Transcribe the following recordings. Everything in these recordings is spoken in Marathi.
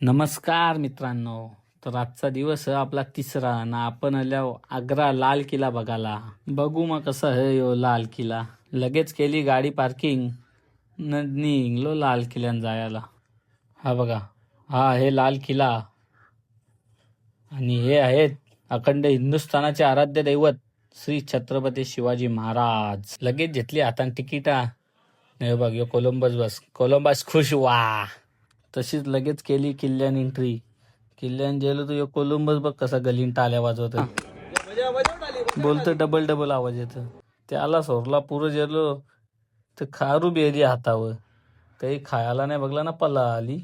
नमस्कार मित्रांनो. तर आजचा दिवस आहे आपला तिसरा ना आपण आलो आग्रा लाल किल्ला बघायला. बघू मग कसं आहे यो लाल किल्ला. लगेच केली गाडी पार्किंग न निघलो लाल किल्ल्यानं जायला. हा बघा, हा आहे लाल किल्ला आणि हे आहेत अखंड हिंदुस्थानाचे आराध्य दैवत श्री छत्रपती शिवाजी महाराज. लगेच घेतली हातान तिकिटा. नाही बघ यो कोलंबस खुश वा. तशीच लगेच केली किल्ल्यान एंट्री. किल्ल्यान गेलो तर यो कोलंबस बघ कसा गलीन टाल्या वाजवत बोलतो. डबल डबल आवाज येतो. त्याला सोरला पुरं गेलो तर खारू बेरी हातावर. काही खायला नाही बघला ना पल्ला आली.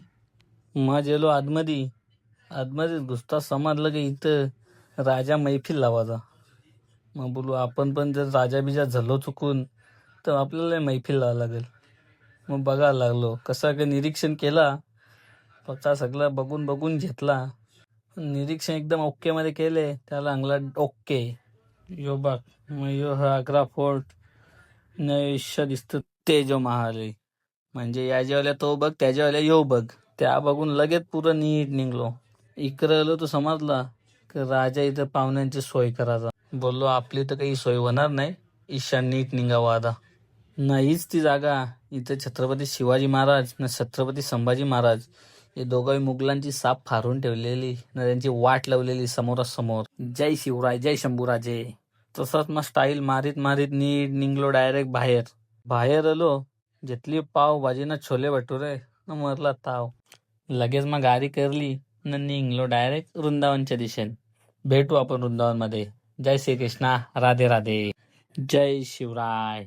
मग गेलो आतमध्ये घुसता समजलं की इथं राजा मैफिल लावायचा. मग बोलू आपण पण जर राजा बिजा झालो चुकून तर आपल्याला मैफिल लावा लागेल. मग बघायला लागलो कसा काय निरीक्षण केला. फक्त सगळं बघून बघून घेतला. निरीक्षण एकदम ओके मध्ये केले. त्याला अंगला ओके. यो बघ मग यो हा आग्रा फोर्ट नैश्य दिसत ते जो महाल आहे. म्हणजे या जेवल्या तो बघ त्या जेवल्या यो बघ. त्या बघून लगेच पुरं नीट निघलो. इकडे आलो तो समजला की राजा इथं पाहुण्यांची सोय करायचा. बोललो आपली तर काही सोय होणार नाही. ईशान नीट निघावा आता. नाहीच ती जागा. इथं छत्रपती शिवाजी महाराज ना छत्रपती संभाजी महाराज हे दोघांही मुघलांची साप फारून ठेवलेली ना त्यांची वाट लावलेली समोरासमोर. जय शिवराय जय शंभूराजे. तसंच मग स्टाईल मारीत मारीत नीट निघलो डायरेक्ट बाहेर आलो. घेतली पाव भाजी ना छोले भटुरे न मरला ताव. लगेच मग गाडी करली न निघलो डायरेक्ट वृंदावनच्या दिशेने. भेटू आपण वृंदावन मध्ये. जय श्रीकृष्णा. राधे राधे. जय शिवराय.